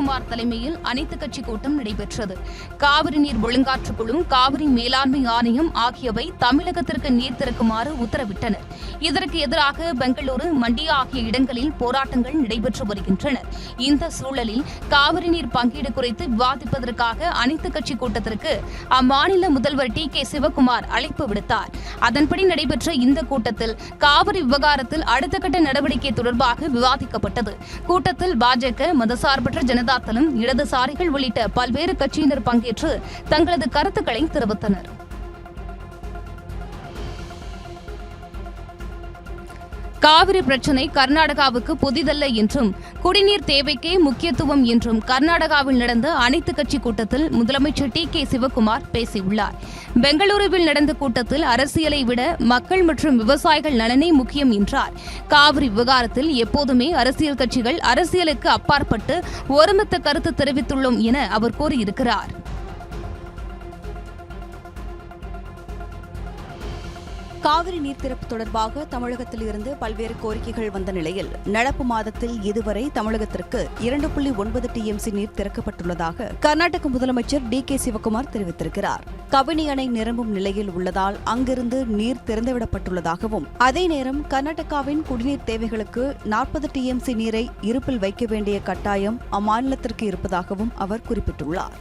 சிவக்குமார் தலைமையில் அனைத்துக் கட்சி கூட்டம் நடைபெற்றது. காவிரி நீர் ஒழுங்காற்றுக் குழு, காவிரி மேலாண்மை ஆணையம் ஆகியவை தமிழகத்திற்கு நீர் திறக்குமாறு உத்தரவிட்டனர். இதற்கு எதிராக பெங்களூரு, மண்டியா ஆகிய இடங்களில் போராட்டங்கள் நடைபெற்று வருகின்றன. இந்த சூழலில் காவிரி நீர் பங்கீடு குறித்து விவாதிப்பதற்காக அனைத்துக் கட்சி கூட்டத்திற்கு அம்மாநில முதல்வர் டி.கே. சிவக்குமார் அழைப்பு விடுத்தார். அதன்படி நடைபெற்ற இந்த கூட்டத்தில் காவிரி விவகாரத்தில் அடுத்த கட்ட நடவடிக்கை தொடர்பாக விவாதிக்கப்பட்டது. கூட்டத்தில் பாஜக, மதசார்பற்ற ஜனதா தளம், இடதுசாரிகள் உள்ளிட்ட பல்வேறு கட்சியினர் பங்கேற்று தங்களது கருத்துக்களை தெரிவித்தனர். காவிரி பிரச்சினை கர்நாடகாவுக்கு புதிதல்ல என்றும் குடிநீர் தேவைக்கே முக்கியத்துவம் என்றும் கர்நாடகாவில் நடந்த அனைத்துக் கட்சி கூட்டத்தில் முதலமைச்சர் டி.கே. சிவக்குமார் பேசியுள்ளார். பெங்களூருவில் நடந்த கூட்டத்தில் அரசியலை விட மக்கள் மற்றும் விவசாயிகள் நலனே முக்கியம் என்றார். காவிரி விவகாரத்தில் எப்போதுமே அரசியல் கட்சிகள் அரசியலுக்கு அப்பாற்பட்டு ஒருமித்த கருத்து தெரிவித்துள்ளோம் என அவர் கூறியிருக்கிறார். காவிரி நீர் திறப்பு தொடர்பாக தமிழகத்தில் இருந்து பல்வேறு கோரிக்கைகள் வந்த நிலையில் நடப்பு மாதத்தில் இதுவரை தமிழகத்திற்கு 2.9 TMC நீர் திறக்கப்பட்டுள்ளதாக கர்நாடக முதலமைச்சர் டி.கே. சிவக்குமார் தெரிவித்திருக்கிறார். கபினி அணை நிரம்பும் நிலையில் உள்ளதால் அங்கிருந்து நீர் திறந்துவிடப்பட்டுள்ளதாகவும், அதே நேரம் கர்நாடகாவின் குடிநீர் தேவைகளுக்கு 40 TMC நீரை இருப்பில் வைக்க வேண்டிய கட்டாயம் அம்மாநிலத்திற்கு இருப்பதாகவும் அவர் குறிப்பிட்டுள்ளார்.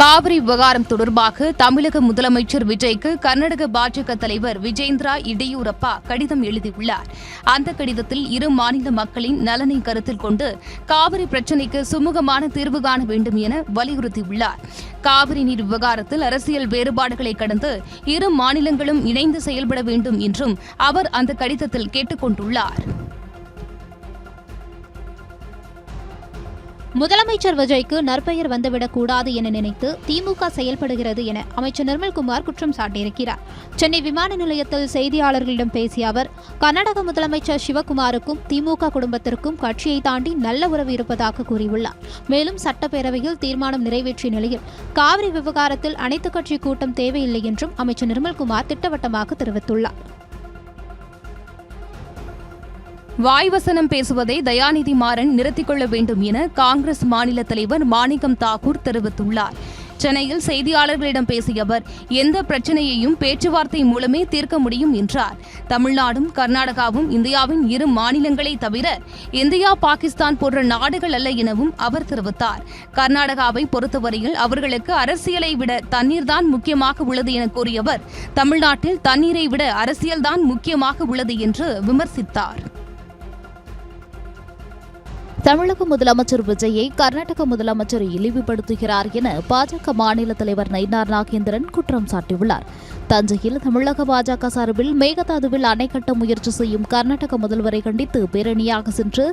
காவிரி விவகாரம் தொடர்பாக தமிழக முதலமைச்சர் விஜய்க்கு கர்நாடக பாஜக தலைவர் விஜேந்திரா இடையூரப்பா கடிதம் எழுதியுள்ளார். அந்த கடிதத்தில் இரு மாநில மக்களின் நலனை கருத்தில் கொண்டு காவிரி பிரச்சினைக்கு சுமூகமான தீர்வு காண வேண்டும் என வலியுறுத்தியுள்ளார். காவிரி நீர் விவகாரத்தில் அரசியல் வேறுபாடுகளை கடந்து இரு மாநிலங்களும் இணைந்து செயல்பட வேண்டும் என்றும் அவர் அந்த கடிதத்தில் கேட்டுக் கொண்டுள்ளார். முதலமைச்சர் விஜய்க்கு நற்பெயர் வந்துவிடக் கூடாது என நினைத்து திமுக செயல்படுகிறது என அமைச்சர் நிர்மல்குமார் குற்றம் சாட்டியிருக்கிறார். சென்னை விமான நிலையத்தில் செய்தியாளர்களிடம் பேசிய அவர், கர்நாடக முதலமைச்சர் சிவக்குமாருக்கும் திமுக குடும்பத்திற்கும் கட்சியை தாண்டி நல்ல உறவு இருப்பதாக கூறியுள்ளார். மேலும் சட்டப்பேரவையில் தீர்மானம் நிறைவேற்றிய நிலையில் காவிரி விவகாரத்தில் அனைத்துக் கட்சி கூட்டம் தேவையில்லை என்றும் அமைச்சர் நிர்மல்குமார் திட்டவட்டமாக தெரிவித்துள்ளார். வாய்வசனம் பேசுவதை தயாநிதி மாறன் நிறுத்திக் கொள்ள வேண்டும் என காங்கிரஸ் மாநில தலைவர் மாணிக்கம் தாக்கூர் தெரிவித்துள்ளார். சென்னையில் செய்தியாளர்களிடம் பேசிய அவர், எந்த பிரச்சனையையும் பேச்சுவார்த்தை மூலமே தீர்க்க முடியும் என்றார். தமிழ்நாடும் கர்நாடகாவும் இந்தியாவின் இரு மாநிலங்களை தவிர இந்தியா, பாகிஸ்தான் போன்ற நாடுகள் அல்ல எனவும் அவர் தெரிவித்தார். கர்நாடகாவை பொறுத்தவரையில் அவர்களுக்கு அரசியலை விட தண்ணீர்தான் முக்கியமாக உள்ளது என கூறிய அவர், தமிழ்நாட்டில் தண்ணீரை விட அரசியல்தான் முக்கியமாக உள்ளது என்று விமர்சித்தார். தமிழக முதலமைச்சர் விஜயை கர்நாடக முதலமைச்சர் இழிவுபடுத்துகிறார் என பாஜக மாநில தலைவர் நயினார் நாகேந்திரன் குற்றம் சாட்டியுள்ளார். தஞ்சையில் தமிழக பாஜக சார்பில் மேகதாதுவில் அணை கட்ட முயற்சி செய்யும் கர்நாடக முதல்வரை கண்டித்து பேரணியாக சென்று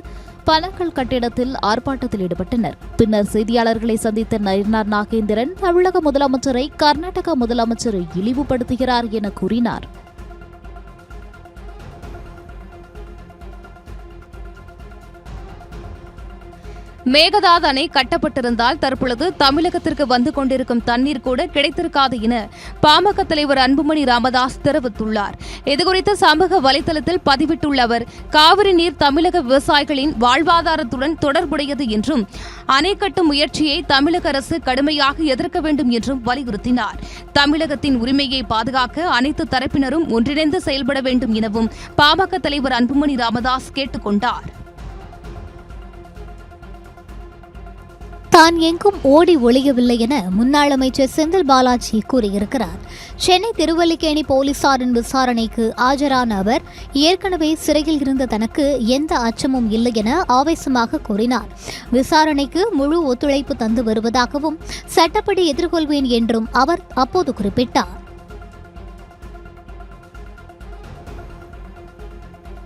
பனகல் கட்டிடத்தில் ஆர்ப்பாட்டத்தில் ஈடுபட்டனர். பின்னர் செய்தியாளர்களை சந்தித்த நயினார் நாகேந்திரன் தமிழக முதலமைச்சரை கர்நாடக முதலமைச்சர் இழிவுபடுத்துகிறார் என கூறினார். மேகதாது அணை கட்டப்பட்டிருந்தால் தற்பொழுது தமிழகத்திற்கு வந்து கொண்டிருக்கும் தண்ணீர் கூட கிடைத்திருக்காது என பாமக தலைவர் அன்புமணி ராமதாஸ் தெரிவித்துள்ளார். இதுகுறித்து சமூக வலைதளத்தில் பதிவிட்டுள்ள அவர், காவிரி நீர் தமிழக விவசாயிகளின் வாழ்வாதாரத்துடன் தொடர்புடையது என்றும் அணை கட்டும் முயற்சியை தமிழக அரசு கடுமையாக எதிர்க்க வேண்டும் என்றும் வலியுறுத்தினார். தமிழகத்தின் உரிமையை பாதுகாக்க அனைத்து தரப்பினரும் ஒன்றிணைந்து செயல்பட வேண்டும் எனவும் பாமக தலைவர் அன்புமணி ராமதாஸ் கேட்டுக் கொண்டார். தான் எங்கும் ஓடி ஒளியவில்லை என முன்னாள் அமைச்சர் செந்தில் பாலாஜி கூறியிருக்கிறார். சென்னை திருவல்லிக்கேணி போலீசாரின் விசாரணைக்கு ஆஜரான அவர், ஏற்கனவே சிறையில் இருந்த தனக்கு எந்த அச்சமும் இல்லை என ஆவேசமாக கூறினார். விசாரணைக்கு முழு ஒத்துழைப்பு தந்து வருவதாகவும் சட்டப்படி எதிர்கொள்வேன் என்றும் அவர் அப்போது குறிப்பிட்டார்.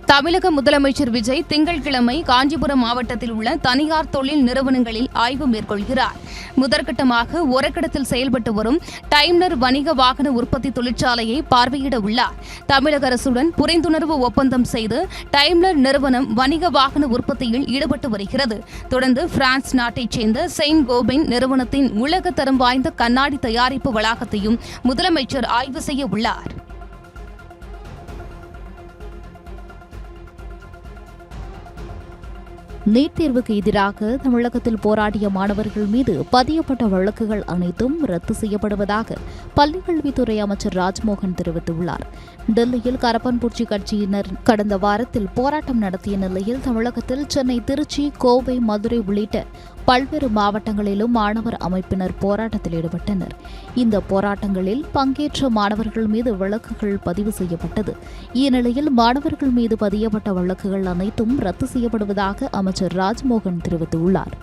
தமிழக முதலமைச்சர் விஜய் திங்கட்கிழமை காஞ்சிபுரம் மாவட்டத்தில் உள்ள தனியார் தொழில் நிறுவனங்களில் ஆய்வு மேற்கொள்கிறார். முதற்கட்டமாக ஒரக்கடத்தில் செயல்பட்டு வரும் டைம்லர் வணிக வாகன உற்பத்தி தொழிற்சாலையை பார்வையிட உள்ளார். தமிழக அரசுடன் புரிந்துணர்வு ஒப்பந்தம் செய்து டைம்லர் நிறுவனம் வணிக வாகன உற்பத்தியில் ஈடுபட்டு வருகிறது. தொடர்ந்து பிரான்ஸ் நாட்டைச் சேர்ந்த செயின்ட் கோபைன் நிறுவனத்தின் உலக தரம் வாய்ந்த கண்ணாடி தயாரிப்பு வளாகத்தையும் முதலமைச்சர் ஆய்வு செய்ய உள்ளார். நீட் தேர்வுக்கு எதிராக தமிழகத்தில் போராடிய மாணவர்கள் மீது பதியப்பட்ட வழக்குகள் அனைத்தும் ரத்து செய்யப்படுவதாக பள்ளிக்கல்வித்துறை அமைச்சர் ராஜ்மோகன் தெரிவித்துள்ளார். டெல்லியில் கரப்பான்பூச்சி கட்சியினர் கடந்த வாரத்தில் போராட்டம் நடத்திய நிலையில் தமிழகத்தில் சென்னை, திருச்சி, கோவை, மதுரை உள்ளிட்ட பல்வேறு மாவட்டங்களிலும் மாணவர் அமைப்பினர் போராட்டத்தில் ஈடுபட்டனர். இந்த போராட்டங்களில் பங்கேற்ற மாணவர்கள் மீது வழக்குகள் பதிவு செய்யப்பட்டது. இந்நிலையில் மாணவர்கள் மீது பதியப்பட்ட வழக்குகள் அனைத்தும் ரத்து செய்யப்படுவதாக அமைச்சர் ராஜ்மோகன் தெரிவித்துள்ளார்.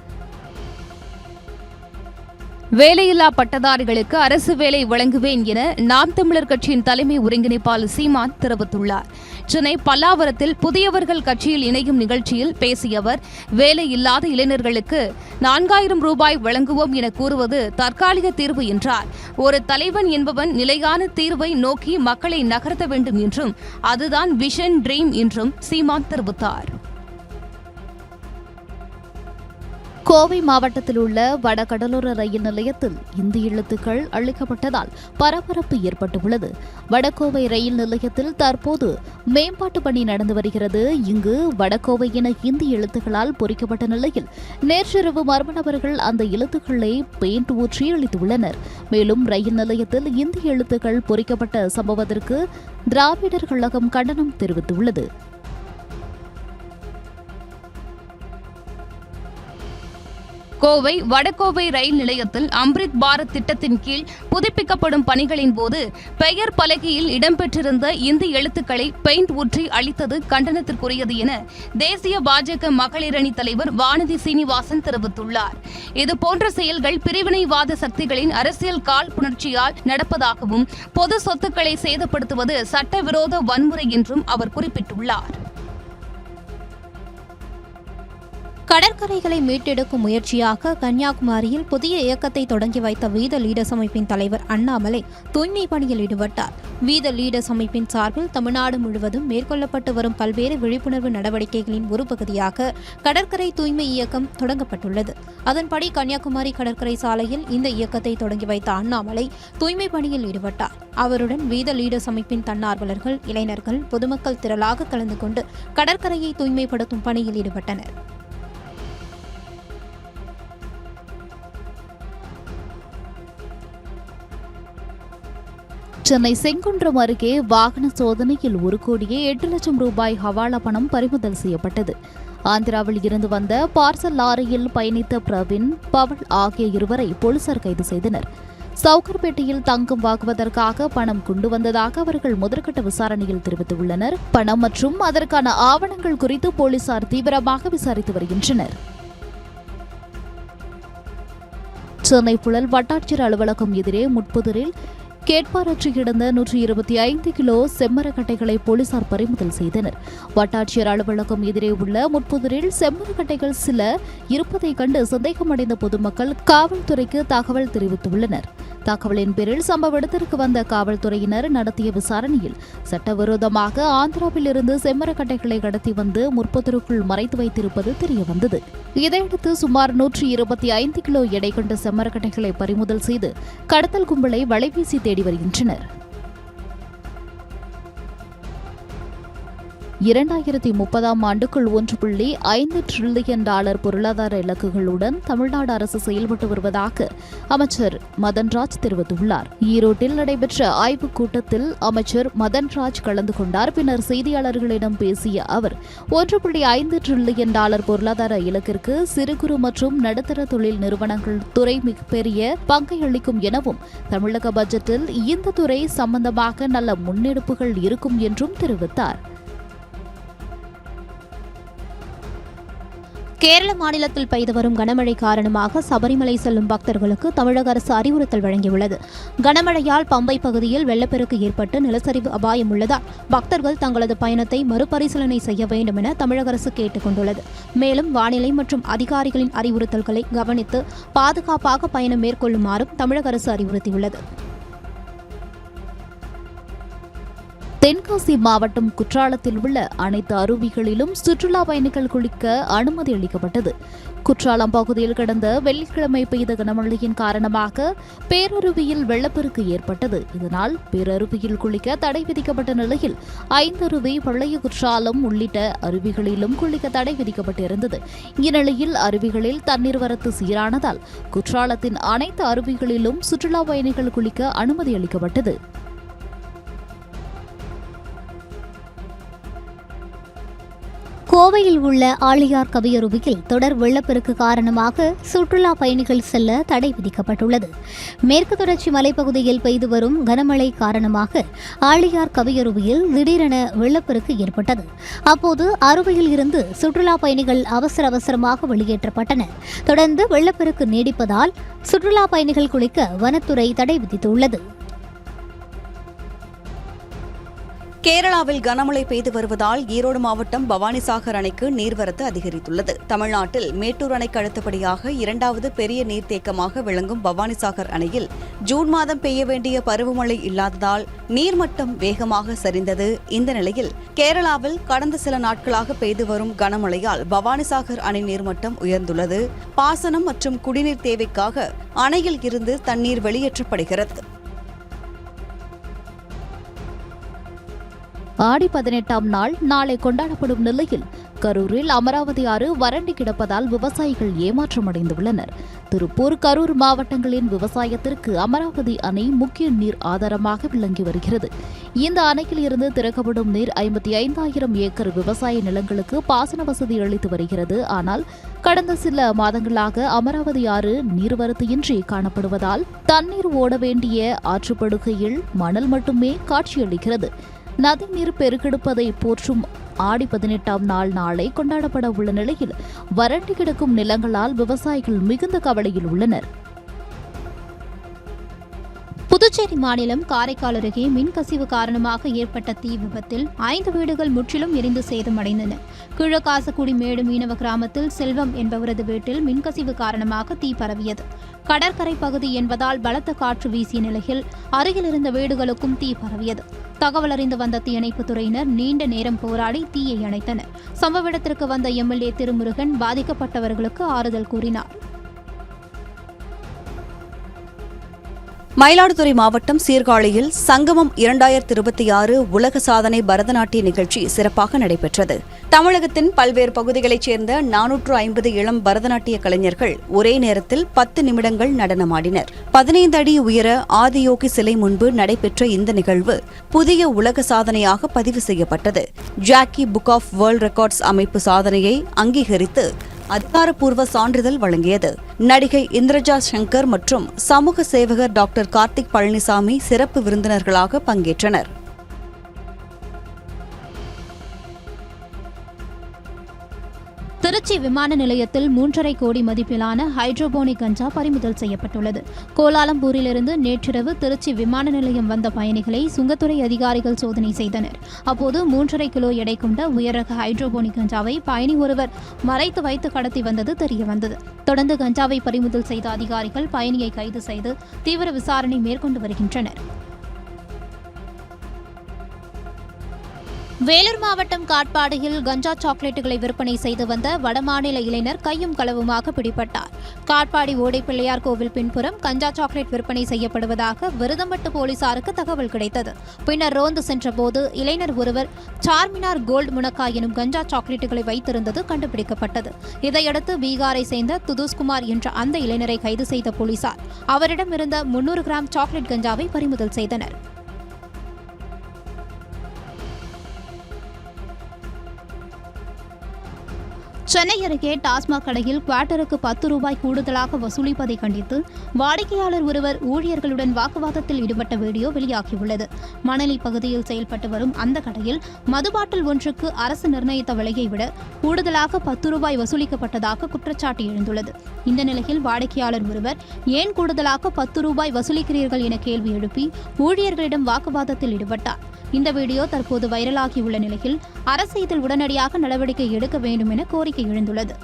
வேலையில்லா பட்டதாரிகளுக்கு அரசு வேலை வழங்குவேன் என நாம் தமிழர் கட்சியின் தலைமை ஒருங்கிணைப்பாளர் சீமான் தெரிவித்துள்ளார். சென்னை பல்லாவரத்தில் புதியவர்கள் கட்சியில் இணையும் நிகழ்ச்சியில் பேசிய அவர், வேலையில்லாத இளைஞர்களுக்கு 4000 ரூபாய் வழங்குவோம் என கூறுவது தற்காலிக தீர்வு என்றார். ஒரு தலைவன் என்பவன் நிலையான தீர்வை நோக்கி மக்களை நகர்த்த வேண்டும் என்றும் அதுதான் விஷன், ட்ரீம் என்றும் சீமான் தெரிவித்தார். கோவை மாவட்டத்தில் உள்ள வடகடலோர ரயில் நிலையத்தில் இந்தி எழுத்துக்கள் அளிக்கப்பட்டதால் பரபரப்பு ஏற்பட்டுள்ளது. வடகோவை ரயில் நிலையத்தில் தற்போது மேம்பாட்டு பணி நடந்து வருகிறது. இங்கு வடகோவை என இந்தி எழுத்துக்களால் பொறிக்கப்பட்ட நிலையில் நேற்றிரவு மர்ம நபர்கள் அந்த எழுத்துக்களை பெயிண்ட் ஊற்றி அளித்துள்ளனர். மேலும் ரயில் நிலையத்தில் இந்தி எழுத்துக்கள் பொறிக்கப்பட்ட சம்பவத்திற்கு திராவிடர் கழகம் கண்டனம் தெரிவித்துள்ளது. கோவை வடகோவை ரயில் நிலையத்தில் அம்ரித் பாரத் திட்டத்தின் கீழ் புதுப்பிக்கப்படும் பணிகளின் போது பெயர் பலகையில் இடம்பெற்றிருந்த இந்தி எழுத்துக்களை பெயிண்ட் ஊற்றி அளித்தது கண்டனத்திற்குரியது என தேசிய பாஜக மகளிரணி தலைவர் வானதி சீனிவாசன் தெரிவித்துள்ளார். இதுபோன்ற செயல்கள் பிரிவினைவாத சக்திகளின் அரசியல் காழ்ப்புணர்ச்சியால் நடப்பதாகவும் பொது சொத்துக்களை சேதப்படுத்துவது சட்டவிரோத வன்முறை என்றும் அவர் குறிப்பிட்டுள்ளார். கடற்கரைகளை மீட்டெடுக்கும் முயற்சியாக கன்னியாகுமரியில் புதிய இயக்கத்தை தொடங்கி வைத்த வீத லீடர்ஸ் அமைப்பின் தலைவர் அண்ணாமலை தூய்மை பணியில் ஈடுபட்டார். வீத லீடர்ஸ் அமைப்பின் சார்பில் தமிழ்நாடு முழுவதும் மேற்கொள்ளப்பட்டு வரும் பல்வேறு விழிப்புணர்வு நடவடிக்கைகளின் ஒரு பகுதியாக கடற்கரை தூய்மை இயக்கம் தொடங்கப்பட்டுள்ளது. அதன்படி கன்னியாகுமரி கடற்கரை சாலையில் இந்த இயக்கத்தை தொடங்கி வைத்த அண்ணாமலை தூய்மை பணியில் ஈடுபட்டார். அவருடன் வீத லீடர்ஸ் அமைப்பின் தன்னார்வலர்கள், இளைஞர்கள், பொதுமக்கள் திரளாக கலந்து கொண்டு கடற்கரையை தூய்மைப்படுத்தும் பணியில் ஈடுபட்டனர். சென்னை செங்குன்றம் அருகே வாகன சோதனையில் 1,08,00,000 ரூபாய் ஹவாலா பணம் பறிமுதல் செய்யப்பட்டது. ஆந்திராவில் இருந்து வந்த பார்சல் லாரியில் பயணித்த பிரவீன், பவல் ஆகிய இருவரை போலீசார் கைது செய்தனர். சவுகர்பேட்டையில் தங்கம் வாங்குவதற்காக பணம் கொண்டு வந்ததாக அவர்கள் முதற்கட்ட விசாரணையில் தெரிவித்துள்ளனர். பணம் மற்றும் அதற்கான ஆவணங்கள் குறித்து போலீசார் தீவிரமாக விசாரித்து வருகின்றனர். சென்னை புழல் வட்டாட்சியர் அலுவலகம் எதிரே முட்புதரில் கேட்பாரற்று கிடந்த 125 கிலோ செம்மரக்கட்டைகளை போலீசார் பறிமுதல் செய்தனர். வட்டாட்சியர் அலுவலகம் எதிரே உள்ள முட்புதரில் செம்மரக்கட்டைகள் சில இருப்பதைக் கண்டு சந்தேகமடைந்த பொதுமக்கள் காவல்துறைக்கு தகவல் தெரிவித்துள்ளனர். தகவலின் பேரில் சம்பவ இடத்திற்கு வந்த காவல்துறையினர் நடத்திய விசாரணையில் சட்டவிரோதமாக ஆந்திராவில் இருந்து செம்மரக்கட்டைகளை கடத்தி வந்து முற்புதருக்குள் மறைத்து வைத்திருப்பது தெரியவந்தது. இதையடுத்து சுமார் 125 கிலோ எடை கொண்ட செம்மரக்கட்டைகளை பறிமுதல் செய்து கடத்தல் கும்பலை வலைவீசி தேடி வருகின்றனர். 2030ஆம் ஆண்டுக்குள் $1.5 டிரில்லியன் பொருளாதார இலக்குகளுடன் தமிழ்நாடு அரசு செயல்பட்டு வருவதாக அமைச்சர் மதன்ராஜ் தெரிவித்துள்ளார். ஈரோட்டில் நடைபெற்ற ஆய்வுக் கூட்டத்தில் அமைச்சர் மதன்ராஜ் கலந்து கொண்டார். பின்னர் செய்தியாளர்களிடம் பேசிய அவர், $1.5 டிரில்லியன் பொருளாதார இலக்கிற்கு சிறு குறு மற்றும் நடுத்தர தொழில் நிறுவனங்கள் துறை மிகப்பெரிய பங்கை அளிக்கும் எனவும், தமிழக பட்ஜெட்டில் இந்த துறை சம்பந்தமாக நல்ல முன்னெடுப்புகள் இருக்கும் என்றும் தெரிவித்தார். கேரள மாநிலத்தில் பெய்து வரும் கனமழை காரணமாக சபரிமலை செல்லும் பக்தர்களுக்கு தமிழக அரசு அறிவுறுத்தல் வழங்கியுள்ளது. கனமழையால் பம்பை பகுதியில் வெள்ளப்பெருக்கு ஏற்பட்டு நிலச்சரிவு அபாயம் உள்ளதால் பக்தர்கள் தங்களது பயணத்தை மறுபரிசீலனை செய்ய வேண்டும் என தமிழக அரசு கேட்டுக் கொண்டுள்ளது. மேலும் வானிலை மற்றும் அதிகாரிகளின் அறிவுறுத்தல்களை கவனித்து பாதுகாப்பாக பயணம் மேற்கொள்ளுமாறும் தமிழக அரசு அறிவுறுத்தியுள்ளது. தென்காசி மாவட்டம் குற்றாலத்தில் உள்ள அனைத்து அருவிகளிலும் சுற்றுலா பயணிகள் குளிக்க அனுமதி அளிக்கப்பட்டது. குற்றாலம் பகுதியில் கடந்த வெள்ளிக்கிழமை பெய்த கனமழையின் காரணமாக பேரருவியில் வெள்ளப்பெருக்கு ஏற்பட்டது. இதனால் பேரருவியில் குளிக்க தடை விதிக்கப்பட்ட நிலையில் 5 அருவி, பழைய குற்றாலம் உள்ளிட்ட அருவிகளிலும் குளிக்க தடை விதிக்கப்பட்டிருந்தது. இந்நிலையில் அருவிகளில் தண்ணீர் வரத்து சீரானதால் குற்றாலத்தின் அனைத்து அருவிகளிலும் சுற்றுலா பயணிகள் குளிக்க அனுமதி அளிக்கப்பட்டது. கோவையில் உள்ள ஆழியார் கவியருவியில் தொடர் வெள்ளப்பெருக்கு காரணமாக சுற்றுலா பயணிகள் செல்ல தடை விதிக்கப்பட்டுள்ளது. மேற்கு தொடர்ச்சி மலைப்பகுதியில் பெய்து வரும் கனமழை காரணமாக ஆழியார் கவியருவியில் திடீரென வெள்ளப்பெருக்கு ஏற்பட்டது. அப்போது அருவியில் இருந்து சுற்றுலா பயணிகள் அவசரமாக வெளியேற்றப்பட்டனர். தொடர்ந்து வெள்ளப்பெருக்கு நீடிப்பதால் சுற்றுலா பயணிகள் குளிக்க வனத்துறை தடை விதித்துள்ளது. கேரளாவில் கனமழை பெய்து வருவதால் ஈரோடு மாவட்டம் பவானிசாகர் அணைக்கு நீர்வரத்து அதிகரித்துள்ளது. தமிழ்நாட்டில் மேட்டூர் அணைக்கு அடுத்தபடியாக 2வது பெரிய நீர்த்தேக்கமாக விளங்கும் பவானிசாகர் அணையில் ஜூன் மாதம் பெய்ய வேண்டிய பருவமழை இல்லாததால் நீர்மட்டம் வேகமாக சரிந்தது. இந்த நிலையில் கேரளாவில் கடந்த சில நாட்களாக பெய்து வரும் கனமழையால் பவானிசாகர் அணை நீர்மட்டம் உயர்ந்துள்ளது. பாசனம் மற்றும் குடிநீர் தேவைக்காக அணையில் இருந்து தண்ணீர் வெளியேற்றப்படுகிறது. ஆடி 18ஆம் நாள் நாளை கொண்டாடப்படும் நிலையில் கரூரில் அமராவதி ஆறு வறண்டு கிடப்பதால் விவசாயிகள் ஏமாற்றமடைந்துள்ளனர். திருப்பூர், கரூர் மாவட்டங்களின் விவசாயத்திற்கு அமராவதி அணை முக்கிய நீர் ஆதாரமாக விளங்கி வருகிறது. இந்த அணையில் இருந்து திறக்கப்படும் நீர் 55,000 ஏக்கர் விவசாய நிலங்களுக்கு பாசன வசதி அளித்து வருகிறது. ஆனால் கடந்த சில மாதங்களாக அமராவதி ஆறு நீர்வரத்து காணப்படுவதால் தண்ணீர் ஓட வேண்டிய ஆற்றுப்படுகையில் மணல் மட்டுமே காட்சியளிக்கிறது. நதிநீர் பெருக்கெடுப்பதை போற்றும் ஆடி 18ஆம் நாள் நாளை கொண்டாடப்பட உள்ள நிலையில் வறண்டு கிடக்கும் நிலங்களால் விவசாயிகள் மிகுந்த கவலையில் உள்ளனர். புதுச்சேரி மாநிலம் காரைக்கால் அருகே மின்கசிவு காரணமாக ஏற்பட்ட தீ விபத்தில் 5 வீடுகள் முற்றிலும் எரிந்து சேதமடைந்தன. கிழக்காசக்குடி மேடு மீனவ கிராமத்தில் செல்வம் என்பவரது வீட்டில் மின்கசிவு காரணமாக தீ பரவியது. கடற்கரை பகுதி என்பதால் பலத்த காற்று வீசிய நிலையில் அருகில் இருந்த வீடுகளுக்கும் தீ பரவியது. தகவல் அறிந்து வந்த தீயணைப்புத் துறையினர் நீண்ட நேரம் போராடி தீயை அணைத்தனர். சம்பவ இடத்திற்கு வந்த எம்எல்ஏ திருமுருகன் பாதிக்கப்பட்டவர்களுக்கு ஆறுதல் கூறினார். மயிலாடுதுறை மாவட்டம் சீர்காழியில் சங்கமம் 2026 உலக சாதனை பரதநாட்டிய நிகழ்ச்சி சிறப்பாக நடைபெற்றது. தமிழகத்தின் பல்வேறு பகுதிகளைச் சேர்ந்த 450 இளம் பரதநாட்டிய கலைஞர்கள் ஒரே நேரத்தில் 10 நிமிடங்கள் நடனமாடினர். 15 அடி உயர ஆதியோகி சிலை முன்பு நடைபெற்ற இந்த நிகழ்வு புதிய உலக சாதனையாக பதிவு செய்யப்பட்டது. Jackie Book of World Records அமைப்பு சாதனையை அங்கீகரித்து அதிகாரப்பூர்வ சான்றிதழ் வழங்கியது. நடிகை இந்திரஜா சங்கர் மற்றும் சமூக சேவகர் டாக்டர் கார்த்திக் பழனிசாமி சிறப்பு விருந்தினர்களாக பங்கேற்றனர். திருச்சி விமான நிலையத்தில் 3.5 கோடி மதிப்பிலான ஹைட்ரோபோனிக் கஞ்சா பறிமுதல் செய்யப்பட்டுள்ளது. கோலாலம்பூரிலிருந்து நேற்றிரவு திருச்சி விமான நிலையம் வந்த பயணிகளை சுங்கத்துறை அதிகாரிகள் சோதனை செய்தனர். அப்போது 3.5 கிலோ எடை கொண்ட உயர்ரக ஹைட்ரோபோனிக் கஞ்சாவை பயணி ஒருவர் மறைத்து வைத்து கடத்தி வந்தது தெரியவந்தது. தொடர்ந்து கஞ்சாவை பறிமுதல் செய்த அதிகாரிகள் பயணியை கைது செய்து தீவிர விசாரணை மேற்கொண்டு வருகின்றனர். வேலூர் மாவட்டம் காட்பாடியில் கஞ்சா சாக்லேட்டுகளை விற்பனை செய்து வந்த வடமாநில இளைஞர் கையும் களவுமாக பிடிபட்டார். காட்பாடி ஓடைப்பிள்ளையார் கோவில் பின்புறம் கஞ்சா சாக்லேட் விற்பனை செய்யப்படுவதாக விருதம்பட்டு போலீசாருக்கு தகவல் கிடைத்தது. பின்னர் ரோந்து சென்றபோது இளைஞர் ஒருவர் சார்மினார் கோல்டு முனக்கா எனும் கஞ்சா சாக்லேட்டுகளை வைத்திருந்தது கண்டுபிடிக்கப்பட்டது. இதையடுத்து பீகாரை சேர்ந்த துதுஸ்குமார் என்ற அந்த இளைஞரை கைது செய்த போலீசார் அவரிடமிருந்த 300 கிராம் சாக்லேட் கஞ்சாவை பறிமுதல் செய்தனர். சென்னை அருகே டாஸ்மாக் கடையில் குவார்ட்டருக்கு 10 ரூபாய் கூடுதலாக வசூலிப்பதை கண்டித்து வாடிக்கையாளர் ஒருவர் ஊழியர்களுடன் வாக்குவாதத்தில் ஈடுபட்ட வீடியோ வெளியாகியுள்ளது. மணலி பகுதியில் செயல்பட்டு வரும் அந்த கடையில் மது பாட்டில் ஒன்றுக்கு அரசு நிர்ணயித்த விலையை விட கூடுதலாக 10 ரூபாய் வசூலிக்கப்பட்டதாக குற்றச்சாட்டு எழுந்துள்ளது. இந்த நிலையில் வாடிக்கையாளர் ஒருவர் ஏன் கூடுதலாக 10 ரூபாய் வசூலிக்கிறீர்கள் என கேள்வி எழுப்பி ஊழியர்களிடம் வாக்குவாதத்தில் ஈடுபட்டார். இந்த வீடியோ தற்போது வைரலாகியுள்ள நிலையில் அரசு இதில் உடனடியாக நடவடிக்கை எடுக்க வேண்டும் என கோரிக்கை எழுந்துள்ளது.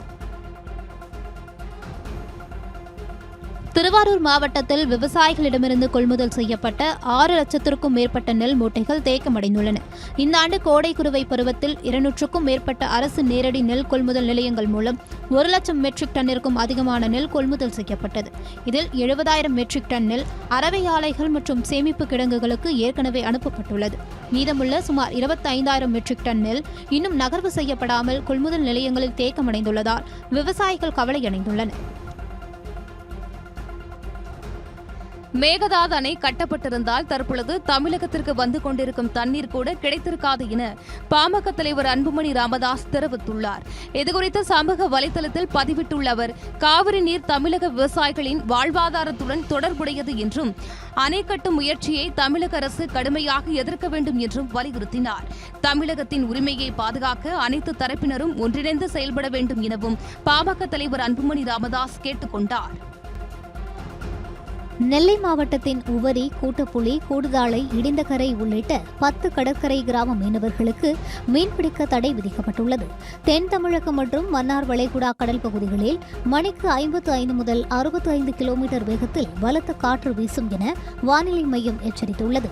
திருவாரூர் மாவட்டத்தில் விவசாயிகளிடமிருந்து கொள்முதல் செய்யப்பட்ட 6 லட்சத்திற்கும் மேற்பட்ட நெல் மூட்டைகள் தேக்கமடைந்துள்ளன. இந்த ஆண்டு கோடை குறுவை பருவத்தில் 200க்கும் மேற்பட்ட அரசு நேரடி நெல் கொள்முதல் நிலையங்கள் மூலம் 1 லட்சம் மெட்ரிக் டன்னிற்கும் அதிகமான நெல் கொள்முதல் செய்யப்பட்டது. இதில் 70,000 மெட்ரிக் டன் நெல் அரவை ஆலைகள் மற்றும் சேமிப்பு கிடங்குகளுக்கு ஏற்கனவே அனுப்பப்பட்டுள்ளது. மீதமுள்ள சுமார் 25,000 மெட்ரிக் டன் நெல் இன்னும் நகர்வு செய்யப்படாமல் கொள்முதல் நிலையங்களில் தேக்கமடைந்துள்ளதால் விவசாயிகள் கவலையடைந்துள்ளனர். மேகதாது அணை கட்டப்பட்டிருந்தால் தற்பொழுது தமிழகத்திற்கு வந்து கொண்டிருக்கும் தண்ணீர் கூட கிடைத்திருக்காது என பாமக தலைவர் அன்புமணி ராமதாஸ் தெரிவித்துள்ளார். இதுகுறித்து சமூக வலைதளத்தில் பதிவிட்டுள்ள அவர், காவிரி நீர் தமிழக விவசாயிகளின் வாழ்வாதாரத்துடன் தொடர்புடையது என்றும் அணை கட்டும் முயற்சியை தமிழக அரசு கடுமையாக எதிர்க்க வேண்டும் என்றும் வலியுறுத்தினார். தமிழகத்தின் உரிமையை பாதுகாக்க அனைத்து தரப்பினரும் ஒன்றிணைந்து செயல்பட வேண்டும் எனவும் பாமக தலைவர் அன்புமணி ராமதாஸ் கேட்டுக் கொண்டார். நெல்லை மாவட்டத்தின் உவரி, கூட்டப்புலி, கூடுதாளை, இடிந்தகரை உள்ளிட்ட 10 கடற்கரை கிராம மீனவர்களுக்கு மீன்பிடிக்க தடை விதிக்கப்பட்டுள்ளது. தென் தமிழகம் மற்றும் மன்னார் வளைகுடா கடல் பகுதிகளில் மணிக்கு 55 முதல் 65 கிலோமீட்டர் வேகத்தில் பலத்த காற்று வீசும் என வானிலை மையம் எச்சரித்துள்ளது.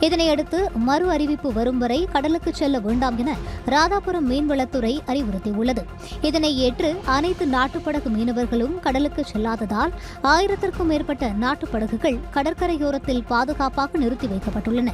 இதனையடுத்து மறு அறிவிப்பு வரும் வரை கடலுக்கு செல்ல வேண்டாம் என ராதாபுரம் மீன்வளத்துறை அறிவுறுத்தியுள்ளது. இதனை ஏற்று அனைத்து நாட்டுப்படகு மீனவர்களும் கடலுக்கு செல்லாததால் 1000க்கும் மேற்பட்ட நாட்டு படகுகள் கடற்கரையோரத்தில் பாதுகாப்பாக நிறுத்தி வைக்கப்பட்டுள்ளன.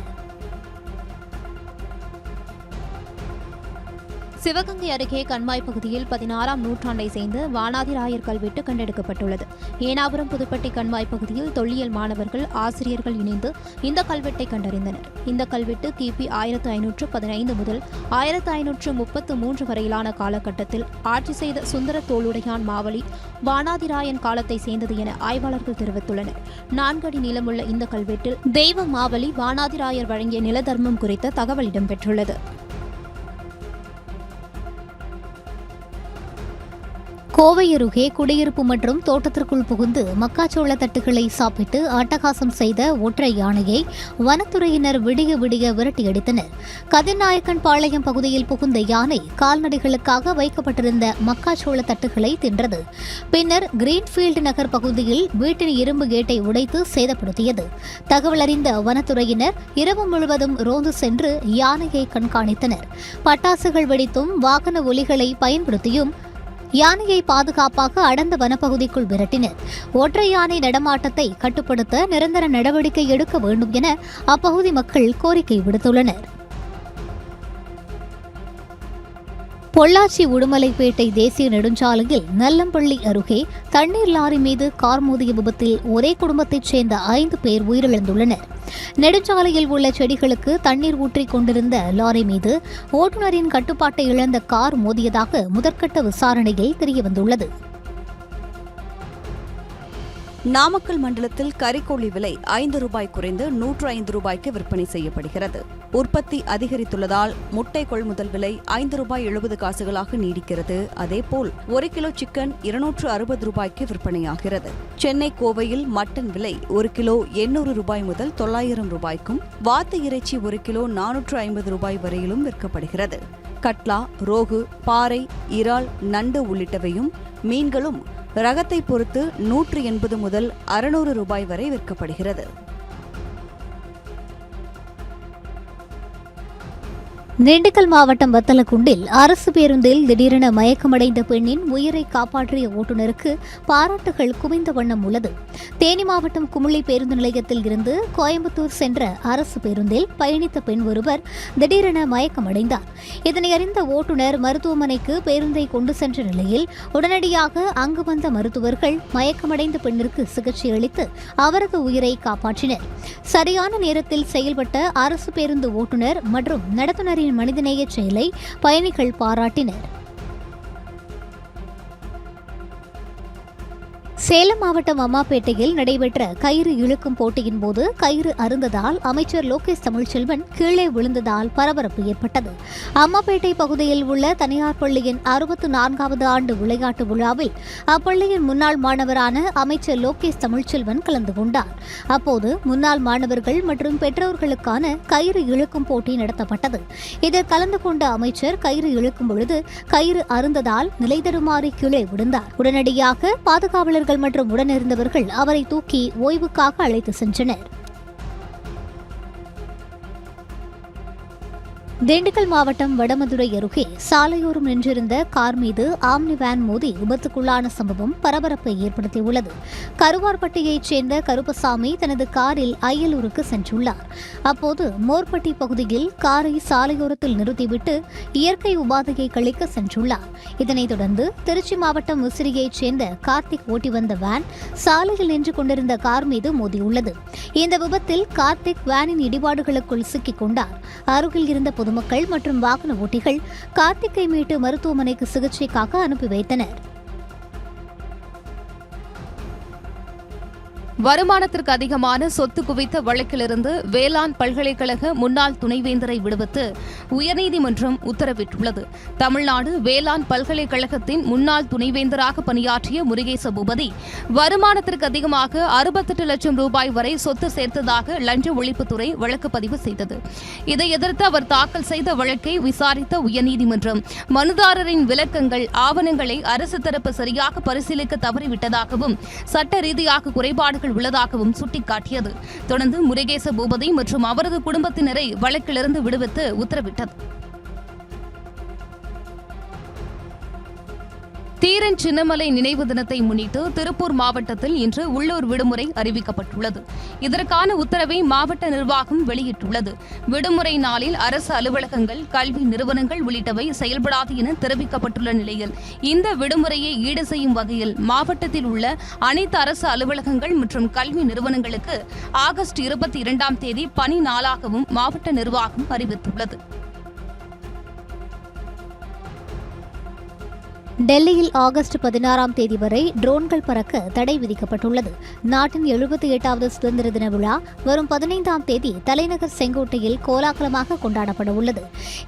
சிவகங்கை அருகே கண்மாய் பகுதியில் 16ஆம் நூற்றாண்டை சேர்ந்த வானாதிராயர் கல்வெட்டு கண்டெடுக்கப்பட்டுள்ளது. ஏனாபுரம் புதுப்பட்டி கண்மாய் பகுதியில் தொல்லியல் மாணவர்கள், ஆசிரியர்கள் இணைந்து இந்த கல்வெட்டை கண்டறிந்தனர். இந்த கல்வெட்டு கிபி 1515 முதல் 1533 வரையிலான காலகட்டத்தில் ஆட்சி செய்த சுந்தர தோளுடையான் மாவலி வானாதிராயன் காலத்தை சேர்ந்தது என ஆய்வாளர்கள் தெரிவித்துள்ளனர். 4 அடி நீளமுள்ள இந்த கல்வெட்டில் தெய்வ மாவலி வானாதிராயர் வழங்கிய நிலதர்மம் குறித்த தகவல் இடம்பெற்றுள்ளது. கோவை அருகே குடியிருப்பு மற்றும் தோட்டத்திற்குள் புகுந்து மக்காச்சோள தட்டுகளை சாப்பிட்டு அட்டகாசம் செய்த ஒற்றை யானையை வனத்துறையினர் விடிய விடிய விரட்டியடித்தனர். கதிர்நாயக்கன் பாளையம் பகுதியில் புகுந்த யானை கால்நடைகளுக்காக வைக்கப்பட்டிருந்த மக்காச்சோள தட்டுகளை தின்றது. பின்னர் கிரீன்ஃபீல்டு நகர் பகுதியில் வீட்டின் இரும்பு கேட்டை உடைத்து சேதப்படுத்தியது. தகவல் அறிந்த வனத்துறையினர் இரவு முழுவதும் ரோந்து சென்று யானையை கண்காணித்தனர். பட்டாசுகள் வெடித்தும் வாகன ஒலிகளை பயன்படுத்தியும் யானையை பாதுகாப்பாக அடர்ந்த வனப்பகுதிக்குள் விரட்டினர். ஒற்றை யானை நடமாட்டத்தை கட்டுப்படுத்த நிரந்தர நடவடிக்கை எடுக்க வேண்டும் என அப்பகுதி மக்கள் கோரிக்கை விடுத்துள்ளனர். பொள்ளாச்சி உடுமலைப்பேட்டை தேசிய நெடுஞ்சாலையில் நல்லம்பள்ளி அருகே தண்ணீர் லாரி மீது கார் மோதிய விபத்தில் ஒரே குடும்பத்தைச் சேர்ந்த 5 பேர் உயிரிழந்துள்ளனர். நெடுஞ்சாலையில் உள்ள செடிகளுக்கு தண்ணீர் ஊற்றிக் கொண்டிருந்த லாரி மீது ஓட்டுநரின் கட்டுப்பாட்டை இழந்த கார் மோதியதாக முதற்கட்ட விசாரணையில் தெரியவந்துள்ளது. நாமக்கல் மண்டலத்தில் கறிக்கோழி விலை 5 ரூபாய் குறைந்து 105 ரூபாய்க்கு விற்பனை செய்யப்படுகிறது. உற்பத்தி அதிகரித்துள்ளதால் முட்டை கொள்முதல் விலை 5 ரூபாய் 70 காசுகளாக நீடிக்கிறது. அதேபோல் 1 கிலோ சிக்கன் 260 ரூபாய்க்கு விற்பனையாகிறது. சென்னை கோவையில் மட்டன் விலை 1 கிலோ 800 ரூபாய் முதல் 900 ரூபாய்க்கும், வாத்து இறைச்சி 1 கிலோ 450 ரூபாய் வரையிலும் விற்கப்படுகிறது. கட்லா, ரோகு, பாறை, இறால், நண்டு உள்ளிட்டவையும் மீன்களும் ரகத்தை பொறுத்து 180 முதல் 600 ரூபாய் வரை விற்கப்படுகிறது. திண்டுக்கல் மாவட்டம் வத்தலக்குண்டில் அரசு பேருந்தில் திடீரென மயக்கமடைந்த பெண்ணின் உயிரை காப்பாற்றிய ஓட்டுநருக்கு பாராட்டுகள் குவிந்த வண்ணம் உள்ளது. தேனி மாவட்டம் குமுளி பேருந்து நிலையத்தில் இருந்து கோயம்புத்தூர் சென்ற அரசு பேருந்தில் பயணித்த பெண் ஒருவர் திடீரென மயக்கமடைந்தார். இதனை அறிந்த ஓட்டுநர் மருத்துவமனைக்கு பேருந்தை கொண்டு சென்ற நிலையில் உடனடியாக அங்கு வந்த மருத்துவர்கள் மயக்கமடைந்த பெண்ணிற்கு சிகிச்சை அளித்து அவரது உயிரை காப்பாற்றினர். சரியான நேரத்தில் செயல்பட்ட அரசு பேருந்து ஓட்டுநர் மற்றும் நடத்துனரின் மனிதநேய செயலை பயணிகள் பாராட்டினர். சேலம் மாவட்டம் அம்மாப்பேட்டையில் நடைபெற்ற கயிறு இழுக்கும் போட்டியின் போது கயிறு அறுந்ததால் அமைச்சர் லோகேஷ் தமிழ்ச்செல்வன் கீழே விழுந்ததால் பரபரப்பு ஏற்பட்டது. அம்மாப்பேட்டை பகுதியில் உள்ள தனியார் பள்ளியின் 64வது ஆண்டு விளையாட்டு விழாவில் அப்பள்ளியின் முன்னாள் மாணவரான அமைச்சர் லோகேஷ் தமிழ்ச்செல்வன் கலந்து கொண்டார். அப்போது முன்னாள் மாணவர்கள் மற்றும் பெற்றோர்களுக்கான கயிறு இழுக்கும் போட்டி நடத்தப்பட்டது. இதில் கலந்து கொண்ட அமைச்சர் கயிறு இழுக்கும் பொழுது கயிறு அறுந்ததால் நிலை தடுமாறி கீழே விழுந்தார். உடனடியாக பாதுகாவலர்கள் பொதுமக்கள் மற்றும் உடனிருந்தவர்கள் அவரை தூக்கி ஓய்வுக்காக அழைத்து சென்றனர். திண்டுக்கல் மாவட்டம் வடமதுரை அருகே சாலையோரம் நின்றிருந்த கார் மீது ஆம்னி வேன் மோதி விபத்துக்குள்ளான சம்பவம் பரபரப்பை ஏற்படுத்தியுள்ளது. கருவார்பட்டியைச் சேர்ந்த கருப்பசாமி தனது காரில் அயலூருக்கு சென்றுள்ளார். அப்போது மோர்பட்டி பகுதியில் காரை சாலையோரத்தில் நிறுத்திவிட்டு இயற்கை உபாதையை கழிக்க சென்றுள்ளார். இதனைத் தொடர்ந்து திருச்சி மாவட்டம் முசிறியைச் சேர்ந்த கார்த்திக் ஓட்டி வந்த வேன் சாலையில் நின்று கொண்டிருந்த கார் மீது மோதியுள்ளது. இந்த விபத்தில் கார்த்திக் வேனின் இடிபாடுகளுக்குள் சிக்கிக் கொண்டார். அருகில் இருந்த பொதுமக்கள் மற்றும் வாகன ஓட்டிகள் கார்த்திக்கை மீட்டு மருத்துவமனைக்கு சிகிச்சைக்காக அனுப்பி வைத்தனர். வருமானத்திற்கு அதிகமான சொத்து குவித்த வழக்கிலிருந்து வேளாண் பல்கலைக்கழக முன்னாள் துணைவேந்தரை விடுவித்து உயர்நீதிமன்றம் உத்தரவிட்டுள்ளது. தமிழ்நாடு வேளாண் பல்கலைக்கழகத்தின் முன்னாள் துணைவேந்தராக பணியாற்றிய முருகேச பூபதி வருமானத்திற்கு அதிகமாக 68 லட்சம் ரூபாய் வரை சொத்து சேர்த்ததாக லஞ்ச ஒழிப்புத்துறை வழக்கு பதிவு செய்தது. இதை எதிர்த்து அவர் தாக்கல் செய்த வழக்கை விசாரித்த உயர்நீதிமன்றம் மனுதாரரின் விளக்கங்கள், ஆவணங்களை அரசு தரப்பு சரியாக பரிசீலிக்க தவறிவிட்டதாகவும் சட்ட ரீதியாக குறைபாடுகள் உள்ளதாகவும் சுட்டிக்காட்டியது. தொடர்ந்து முருகேச பூபதி மற்றும் அவரது குடும்பத்தினரை வழக்கிலிருந்து விடுவித்து உத்தரவிட்டது. தீரன் சின்னமலை நினைவு தினத்தை முன்னிட்டு திருப்பூர் மாவட்டத்தில் இன்று உள்ளூர் விடுமுறை அறிவிக்கப்பட்டுள்ளது. இதற்கான உத்தரவை மாவட்ட நிர்வாகம் வெளியிட்டுள்ளது. விடுமுறை நாளில் அரசு அலுவலகங்கள், கல்வி நிறுவனங்கள் உள்ளிட்டவை செயல்படாது என தெரிவிக்கப்பட்டுள்ள நிலையில் இந்த விடுமுறையை ஈடு செய்யும் வகையில் மாவட்டத்தில் உள்ள அனைத்து அரசு அலுவலகங்கள் மற்றும் கல்வி நிறுவனங்களுக்கு ஆகஸ்ட் 22ஆம் தேதி பணி நாளாகவும் மாவட்ட நிர்வாகம் அறிவித்துள்ளது. டெல்லியில் ஆகஸ்ட் 16ஆம் தேதி வரை ட்ரோன்கள் பறக்க தடை விதிக்கப்பட்டுள்ளது. நாட்டின் 78வது சுதந்திர தின விழா வரும் 15ஆம் தேதி தலைநகர் செங்கோட்டையில் கோலாகலமாக கொண்டாடப்பட உள்ளது.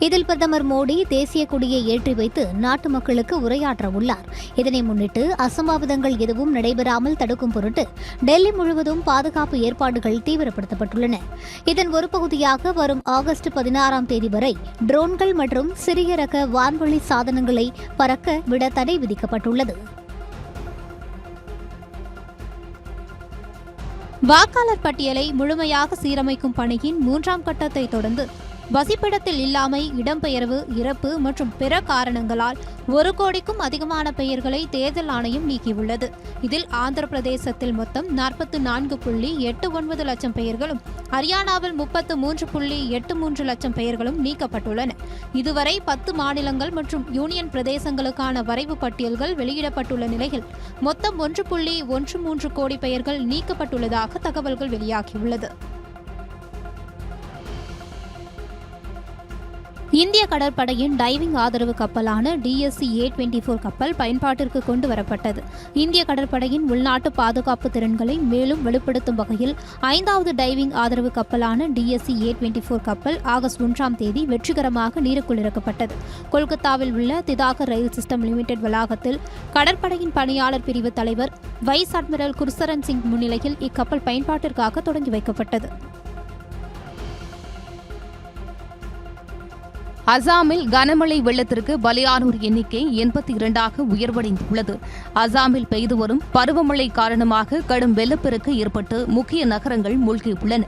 இதில் பிரதமர் மோடி தேசிய கொடியை ஏற்றி வைத்து நாட்டு மக்களுக்கு உரையாற்ற உள்ளார். இதனை முன்னிட்டு அசம்பாவிதங்கள் எதுவும் நடைபெறாமல் தடுக்கும் பொருட்டு டெல்லி முழுவதும் பாதுகாப்பு ஏற்பாடுகள் தீவிரப்படுத்தப்பட்டுள்ளன. இதன் ஒரு பகுதியாக வரும் ஆகஸ்ட் 16ஆம் தேதி வரை ட்ரோன்கள் மற்றும் சிறிய ரக வான்வழி சாதனங்களை பறக்க தடை விதிக்கப்பட்டுள்ளது. வாக்காளர் பட்டியலை முழுமையாக சீரமைக்கும் பணியின் 3ஆம் கட்டத்தை தொடர்ந்து வசிப்பிடத்தில் இல்லாமை, இடம்பெயர்வு, இறப்பு மற்றும் பிற காரணங்களால் 1 கோடிக்கும் அதிகமான பெயர்களை தேர்தல் ஆணையம் நீக்கியுள்ளது. இதில் ஆந்திர பிரதேசத்தில் மொத்தம் 44.89 லட்சம் பெயர்களும், ஹரியானாவில் 33.83 லட்சம் பெயர்களும் நீக்கப்பட்டுள்ளன. இதுவரை 10 மாநிலங்கள் மற்றும் யூனியன் பிரதேசங்களுக்கான வரைவு பட்டியல்கள் வெளியிடப்பட்டுள்ள நிலையில் மொத்தம் 1.13 கோடி பெயர்கள் நீக்கப்பட்டுள்ளதாக தகவல்கள் வெளியாகியுள்ளது. இந்திய கடற்படையின் டைவிங் ஆதரவு கப்பலான DSC-A24 கப்பல் பயன்பாட்டிற்கு கொண்டு வரப்பட்டது. இந்திய கடற்படையின் உள்நாட்டு பாதுகாப்பு திறன்களை மேலும் வெளிப்படுத்தும் வகையில் 5வது டைவிங் ஆதரவு கப்பலான DSC-A24 கப்பல் ஆகஸ்ட் 1ஆம் தேதி வெற்றிகரமாக நீருக்குள் இறக்கப்பட்டது. கொல்கத்தாவில் உள்ள திதாகர் ரயில் சிஸ்டம் லிமிடெட் வளாகத்தில் கடற்படையின் பணியாளர் பிரிவு தலைவர் வைஸ் அட்மிரல் குர்சரன் சிங் முன்னிலையில் இக்கப்பல் பயன்பாட்டிற்காக தொடங்கி வைக்கப்பட்டது. அசாமில் கனமழை வெள்ளத்திற்கு பலியானோர் எண்ணிக்கை 82ஆக உயர்வடைந்துள்ளது. அசாமில் பெய்து வரும் பருவமழை காரணமாக கடும் வெள்ளப்பெருக்கு ஏற்பட்டு முக்கிய நகரங்கள் மூழ்கியுள்ளன.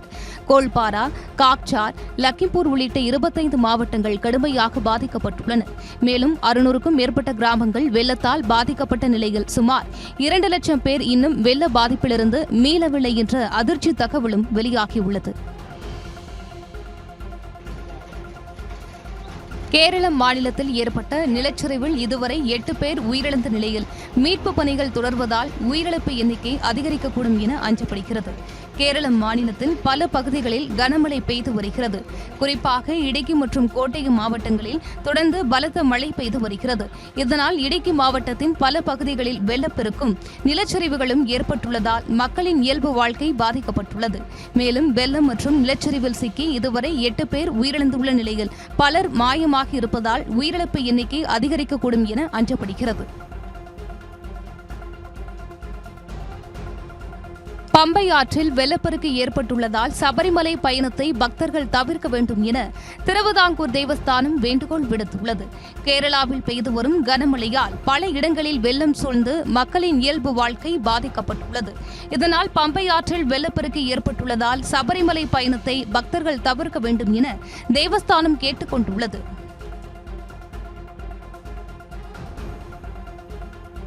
கோல்பாரா, காக்சார், லக்கிம்பூர் உள்ளிட்ட 25 மாவட்டங்கள் கடுமையாக பாதிக்கப்பட்டுள்ளன. மேலும் 600க்கும் மேற்பட்ட கிராமங்கள் வெள்ளத்தால் பாதிக்கப்பட்ட நிலையில் சுமார் 2 லட்சம் பேர் இன்னும் வெள்ள பாதிப்பிலிருந்து மீளவில்லை என்ற அதிர்ச்சி தகவலும் வெளியாகியுள்ளது. கேரள மாநிலத்தில் ஏற்பட்ட நிலச்சரிவில் இதுவரை 8 பேர் உயிரிழந்த நிலையில் மீட்புப் பணிகள் தொடர்வதால் உயிரிழப்பு எண்ணிக்கை அதிகரிக்கக்கூடும் என அஞ்சப்படுகிறது. கேரள மாநிலத்தின் பல பகுதிகளில் கனமழை பெய்து வருகிறது. குறிப்பாக இடுக்கி மற்றும் கோட்டயம் மாவட்டங்களில் தொடர்ந்து பலத்த மழை பெய்து வருகிறது. இதனால் இடுக்கி மாவட்டத்தின் பல பகுதிகளில் வெள்ளப்பெருக்கும் நிலச்சரிவுகளும் ஏற்பட்டுள்ளதால் மக்களின் இயல்பு வாழ்க்கை பாதிக்கப்பட்டுள்ளது. மேலும் வெள்ளம் மற்றும் நிலச்சரிவில் சிக்கி இதுவரை 8 பேர் உயிரிழந்துள்ள நிலையில் பலர் மாயமாக இருப்பதால் உயிரிழப்பு எண்ணிக்கை அதிகரிக்கக்கூடும் என அஞ்சப்படுகிறது. பம்பை ஆற்றில் வெள்ளப்பெருக்கு ஏற்பட்டுள்ளதால் சபரிமலை பயணத்தை பக்தர்கள் தவிர்க்க வேண்டும் என திருவிதாங்கூர் தேவஸ்தானம் வேண்டுகோள் விடுத்துள்ளது. கேரளாவில் பெய்து வரும் கனமழையால் பல இடங்களில் வெள்ளம் சூழ்ந்து மக்களின் இயல்பு வாழ்க்கை பாதிக்கப்பட்டுள்ளது. இதனால் பம்பை ஆற்றில் வெள்ளப்பெருக்கு ஏற்பட்டுள்ளதால் சபரிமலை பயணத்தை பக்தர்கள் தவிர்க்க வேண்டும் என தேவஸ்தானம் கேட்டுக் கொண்டுள்ளது.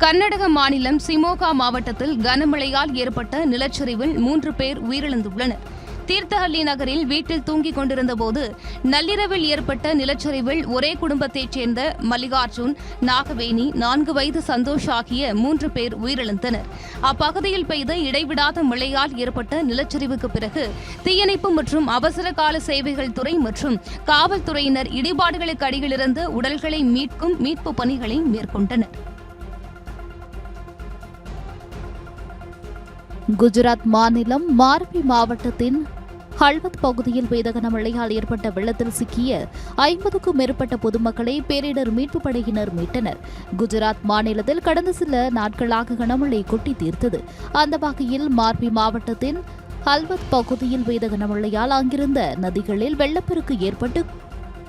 கர்நாடக மாநிலம் சிமோகா மாவட்டத்தில் கனமழையால் ஏற்பட்ட நிலச்சரிவில் 3 பேர் உயிரிழந்துள்ளனர். தீர்த்தஹள்ளி நகரில் வீட்டில் தூங்கிக் கொண்டிருந்தபோது நள்ளிரவில் ஏற்பட்ட நிலச்சரிவில் ஒரே குடும்பத்தைச் சேர்ந்த மல்லிகார்ஜுன், நாகவேணி, 4 வயது சந்தோஷ் ஆகிய 3 பேர் உயிரிழந்தனர். அப்பகுதியில் பெய்த இடைவிடாத மழையால் ஏற்பட்ட நிலச்சரிவுக்கு பிறகு தீயணைப்பு மற்றும் அவசர கால சேவைகள் துறை மற்றும் காவல்துறையினர் இடிபாடுகளுக்கு அடியிலிருந்து உடல்களை மீட்கும் மீட்பு பணிகளை மேற்கொண்டனர். குஜராத் மாநிலம் மார்பி மாவட்டத்தின் ஹல்வத் பகுதியில் பெய்த கனமழையால் ஏற்பட்ட வெள்ளத்தில் சிக்கிய 50க்கும் மேற்பட்ட பொதுமக்களை பேரிடர் மீட்புப் படையினர் மீட்டனர். குஜராத் மாநிலத்தில் கடந்த சில நாட்களாக கனமழை கொட்டி தீர்த்தது. அந்த வகையில் மார்பி மாவட்டத்தின் ஹல்வத் பகுதியில் பெய்த கனமழையால் அங்கிருந்த நதிகளில் வெள்ளப்பெருக்கு ஏற்பட்டு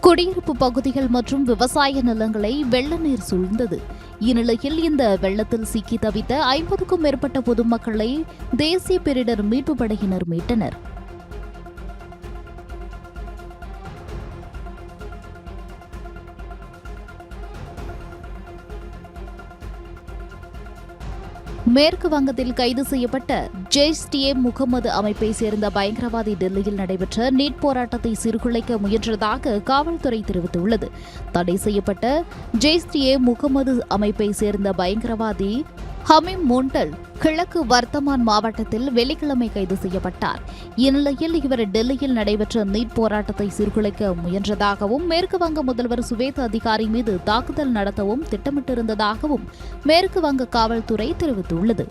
குடியிருப்பு பகுதிகள் மற்றும் விவசாய நிலங்களை வெள்ள நீர் சூழ்ந்தது. இந்நிலையில் இந்த வெள்ளத்தில் சிக்கி தவித்த 50க்கும் மேற்பட்ட பொதுமக்களை தேசிய பேரிடர் மீட்புப் படையினர் மீட்டனர். மேற்கு வங்கத்தில் கைது செய்யப்பட்ட ஜெய்ஷ்-இ முகமது அமைப்பை சேர்ந்த பயங்கரவாதி டெல்லியில் நடைபெற்ற நீட் போராட்டத்தை சீர்குலைக்க முயன்றதாக காவல்துறை தெரிவித்துள்ளது. தடை செய்யப்பட்ட ஜெய்ஷ்-இ முகமது அமைப்பை சேர்ந்த பயங்கரவாதி ஹமீம் முண்டல் கிழக்கு வர்த்தமான் மாவட்டத்தில் வெள்ளிக்கிழமை கைது செய்யப்பட்டார். இந்நிலையில் இவர் டெல்லியில் நடைபெற்ற நீட் போராட்டத்தை சீர்குலைக்க முயன்றதாகவும் மேற்கு வங்க முதல்வர் சுவேத் அதிகாரி மீது தாக்குதல் நடத்தவும் திட்டமிட்டிருந்ததாகவும் மேற்கு வங்க காவல்துறை தெரிவித்துள்ளது.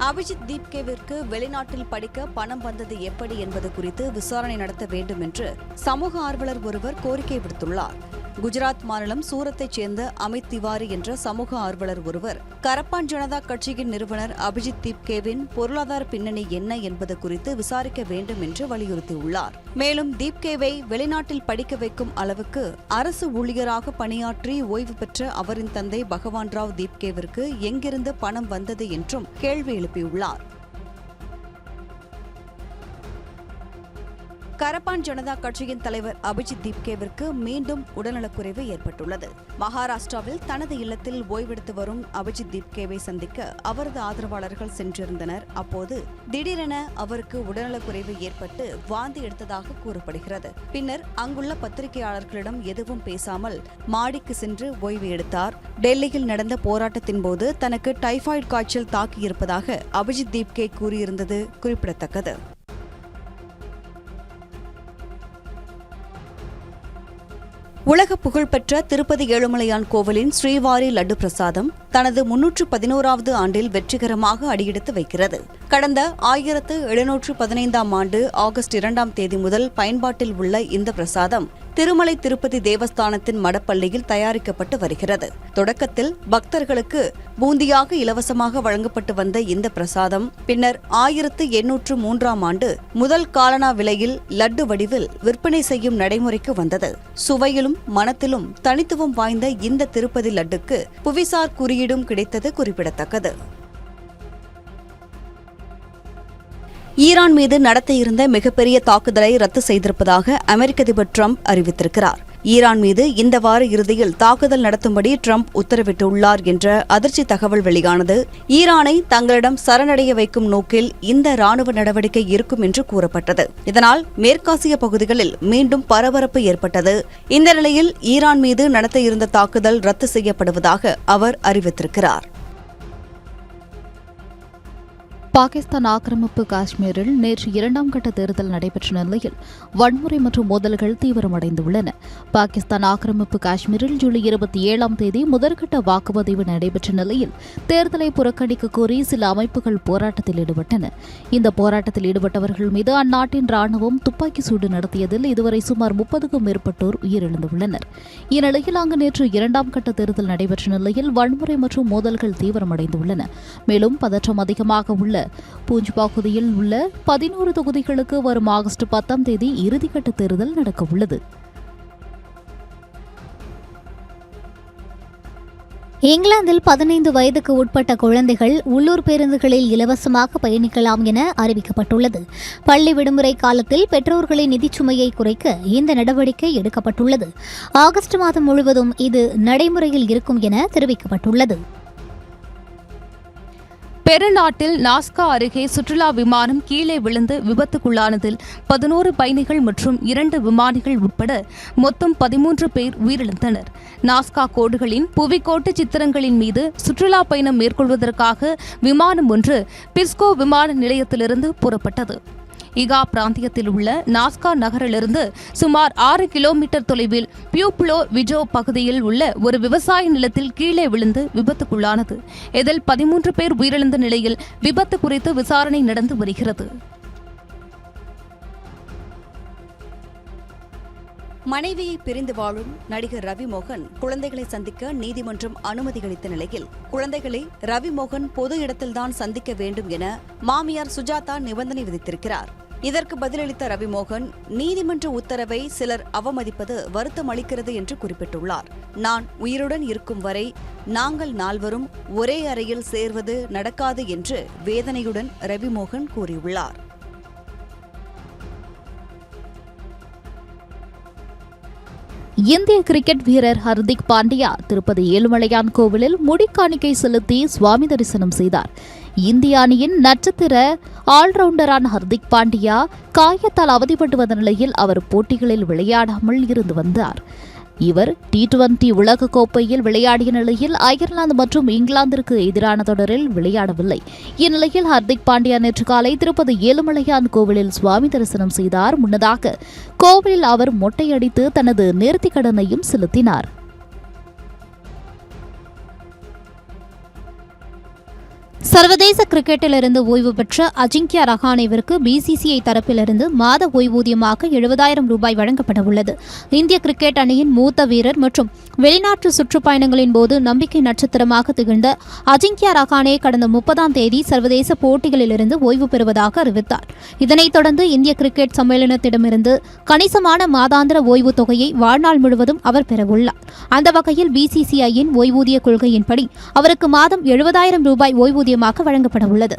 அபிஜித் தீப்கேவிற்கு வெளிநாட்டில் படிக்க பணம் வந்தது எப்படி என்பது குறித்து விசாரணை நடத்த வேண்டும் என்று சமூக ஆர்வலர் ஒருவர் கோரிக்கை விடுத்துள்ளார். குஜராத் மாநிலம் சூரத்தைச் சேர்ந்த அமித் திவாரி என்ற சமூக ஆர்வலர் ஒருவர் கரப்பான் ஜனதா கட்சியின் நிறுவனர் அபிஜித் தீப்கேவின் பொருளாதார பின்னணி என்ன என்பது குறித்து விசாரிக்க வேண்டும் என்று வலியுறுத்தியுள்ளார். மேலும் தீப்கேவை வெளிநாட்டில் படிக்க வைக்கும் அளவுக்கு அரசு ஊழியராக பணியாற்றி ஓய்வு பெற்ற அவரின் தந்தை பகவான் ராவ் தீப்கேவிற்கு எங்கிருந்து பணம் வந்தது என்றும் கேள்வி எழுப்பியுள்ளார். கரப்பான் ஜனதா கட்சியின் தலைவர் அபிஜித் தீப்கேவிற்கு மீண்டும் உடல்நலக்குறைவு ஏற்பட்டுள்ளது. மகாராஷ்டிராவில் தனது இல்லத்தில் ஓய்வெடுத்து வரும் அபிஜித் தீப்கேவை சந்திக்க அவரது ஆதரவாளர்கள் சென்றிருந்தனர். அப்போது திடீரென அவருக்கு உடல்நலக்குறைவு ஏற்பட்டு வாந்தி எடுத்ததாக கூறப்படுகிறது. பின்னர் அங்குள்ள பத்திரிகையாளர்களிடம் எதுவும் பேசாமல் மாடிக்கு சென்று ஓய்வு எடுத்தார். டெல்லியில் நடந்த போராட்டத்தின் போது தனக்கு டைபாய்டு காய்ச்சல் தாக்கியிருப்பதாக அபிஜித் தீப்கே கூறியிருந்தது குறிப்பிடத்தக்கது. உலக புகழ்பெற்ற திருப்பதி ஏழுமலையான் கோவிலின் ஸ்ரீவாரி லட்டு பிரசாதம் தனது 311வது ஆண்டில் வெற்றிகரமாக அடியெடுத்து வைக்கிறது. கடந்த 1715ஆம் ஆண்டு ஆகஸ்ட் 2ஆம் தேதி முதல் பயன்பாட்டில் உள்ள இந்த பிரசாதம் திருமலை திருப்பதி தேவஸ்தானத்தின் மடப்பள்ளியில் தயாரிக்கப்பட்டு வருகிறது. தொடக்கத்தில் பக்தர்களுக்கு பூந்தியாக இலவசமாக வழங்கப்பட்டு வந்த இந்த பிரசாதம் பின்னர் 1803ஆம் ஆண்டு முதல் காலனா விலையில் லட்டு வடிவில் விற்பனை செய்யும் நடைமுறைக்கு வந்தது. சுவையிலும் மணத்திலும் தனித்துவம் வாய்ந்த இந்த திருப்பதி லட்டுக்கு புவிசார் குறியீடும் கிடைத்தது குறிப்பிடத்தக்கது. ஈரான் மீது நடத்த இருந்த மிகப்பெரிய தாக்குதலை ரத்து செய்திருப்பதாக அமெரிக்க அதிபர் டிரம்ப் அறிவித்திருக்கிறார். ஈரான் மீது இந்த வார இறுதியில் தாக்குதல் நடத்தும்படி டிரம்ப் உத்தரவிட்டுள்ளார் என்ற அதிர்ச்சி தகவல் வெளியானது. ஈரானை தங்களிடம் சரணடைய வைக்கும் நோக்கில் இந்த ராணுவ நடவடிக்கை இருக்கும் என்று கூறப்பட்டது. இதனால் மேற்காசிய பகுதிகளில் மீண்டும் பரபரப்பு ஏற்பட்டது. இந்த நிலையில் ஈரான் மீது நடத்த இருந்த தாக்குதல் ரத்து செய்யப்படுவதாக அவர் அறிவித்திருக்கிறார். பாகிஸ்தான் ஆக்கிரமிப்பு காஷ்மீரில் நேற்று 2ஆம் கட்ட தேர்தல் நடைபெற்ற நிலையில் வன்முறை மற்றும் மோதல்கள் தீவிரமடைந்துள்ளன. பாகிஸ்தான் ஆக்கிரமிப்பு காஷ்மீரில் ஜூலை 27ஆம் தேதி முதற்கட்ட வாக்குப்பதிவு நடைபெற்ற நிலையில் தேர்தலை புறக்கணிக்க கோரி சில அமைப்புகள் போராட்டத்தில் ஈடுபட்டன. இந்த போராட்டத்தில் ஈடுபட்டவர்கள் மீது அந்நாட்டின் ராணுவம் துப்பாக்கி சூடு நடத்தியதில் இதுவரை சுமார் 30க்கும் மேற்பட்டோர் உயிரிழந்துள்ளனர். இந்நிலையில் அங்கு நேற்று 2ஆம் கட்ட தேர்தல் நடைபெற்ற நிலையில் வன்முறை மற்றும் மோதல்கள் தீவிரமடைந்துள்ளன. மேலும் பதற்றம் அதிகமாக உள்ள பூஞ்ச் பகுதியில் உள்ள 11 தொகுதிகளுக்கு வரும் ஆகஸ்ட் 10ஆம் தேதி இறுதிக்கட்ட தேர்தல் நடக்கவுள்ளது. இங்கிலாந்தில் 15 வயதுக்கு உட்பட்ட குழந்தைகள் உள்ளூர் பேருந்துகளில் இலவசமாக பயணிக்கலாம் என அறிவிக்கப்பட்டுள்ளது. பள்ளி விடுமுறை காலத்தில் பெற்றோர்களின் நிதிச்சுமையை குறைக்க இந்த நடவடிக்கை எடுக்கப்பட்டுள்ளது. ஆகஸ்ட் மாதம் முழுவதும் இது நடைமுறையில் இருக்கும் என தெரிவிக்கப்பட்டுள்ளது. பெருநாட்டில் நாஸ்கா அருகே சுற்றுலா விமானம் கீழே விழுந்து விபத்துக்குள்ளானதில் 11 பயணிகள் மற்றும் 2 விமானிகள் உட்பட மொத்தம் 13 பேர் உயிரிழந்தனர். நாஸ்கா கோடுகளின் புவிக்கோட்டு சித்திரங்களின் மீது சுற்றுலா பயணம் மேற்கொள்வதற்காக விமானம் ஒன்று பிஸ்கோ விமான நிலையத்திலிருந்து புறப்பட்டது. இகா பிராந்தியத்தில் உள்ள நாஸ்கா நகரிலிருந்து சுமார் 6 கிலோமீட்டர் தொலைவில் பியூப்ளோ விஜோ பகுதியில் உள்ள ஒரு விவசாய நிலத்தில் கீழே விழுந்து விபத்துக்குள்ளானது. இதில் 13 பேர் உயிரிழந்த நிலையில் விபத்து குறித்து விசாரணை நடந்து வருகிறது. மனைவியை பிரிந்து வாழும் நடிகர் ரவிமோகன் குழந்தைகளை சந்திக்க நீதிமன்றம் அனுமதி அளித்த நிலையில் குழந்தைகளை ரவிமோகன் பொது இடத்தில்தான் சந்திக்க வேண்டும் என மாமியார் சுஜாதா நிபந்தனை விதித்திருக்கிறார். இதற்கு பதிலளித்த ரவிமோகன் நீதிமன்ற உத்தரவை சிலர் அவமதிப்பது வருத்தம் அளிக்கிறது என்று குறிப்பிட்டுள்ளார். நான் உயிருடன் இருக்கும் வரை நாங்கள் நால்வரும் ஒரே அறையில் சேர்வது நடக்காது என்று வேதனையுடன் ரவிமோகன் கூறியுள்ளார். இந்திய கிரிக்கெட் வீரர் ஹர்திக் பாண்டியா திருப்பதி ஏழுமலையான் கோவிலில் முடிக்காணிக்கை செலுத்தி சுவாமி தரிசனம் செய்தார். இந்திய அணியின் நட்சத்திர ஆல்ரவுண்டரான ஹர்திக் பாண்டியா காயத்தால் அவதிப்பட்டு வந்த நிலையில் அவர் போட்டிகளில் விளையாடாமல் இருந்து வந்தார். இவர் T20 உலகக்கோப்பையில் விளையாடிய நிலையில் அயர்லாந்து மற்றும் இங்கிலாந்திற்கு எதிரான தொடரில் விளையாடவில்லை. இந்நிலையில் ஹர்திக் பாண்டியா நேற்று காலை திருப்பதி ஏழுமலையான் கோவிலில் சுவாமி தரிசனம் செய்தார். முன்னதாக கோவிலில் அவர் மொட்டையடித்து தனது நேர்த்திக் கடனையும் செலுத்தினார். சர்வதேச கிரிக்கெட்டிலிருந்து ஓய்வு பெற்ற அஜிங்கியா ரஹானேவிற்கு பிசிசிஐ தரப்பிலிருந்து மாத ஓய்வூதியமாக 70,000 ரூபாய் வழங்கப்பட உள்ளது. இந்திய கிரிக்கெட் அணியின் மூத்த வீரர் மற்றும் வெளிநாட்டு சுற்றுப்பயணங்களின் போது நம்பிக்கை நட்சத்திரமாக திகழ்ந்த அஜிங்கியா ரஹானே கடந்த 30ஆம் தேதி சர்வதேச போட்டிகளிலிருந்து ஓய்வு பெறுவதாக அறிவித்தார். இதனைத் தொடர்ந்து இந்திய கிரிக்கெட் சம்மேளனத்திடமிருந்து கணிசமான மாதாந்திர ஓய்வு தொகையை வாழ்நாள் முழுவதும் அவர் பெறவுள்ளார். அந்த வகையில் பிசிசிஐயின் ஓய்வூதிய கொள்கையின்படி அவருக்கு மாதம் 70,000 ரூபாய் ஓய்வூதியம் வழங்கப்பட உள்ளது.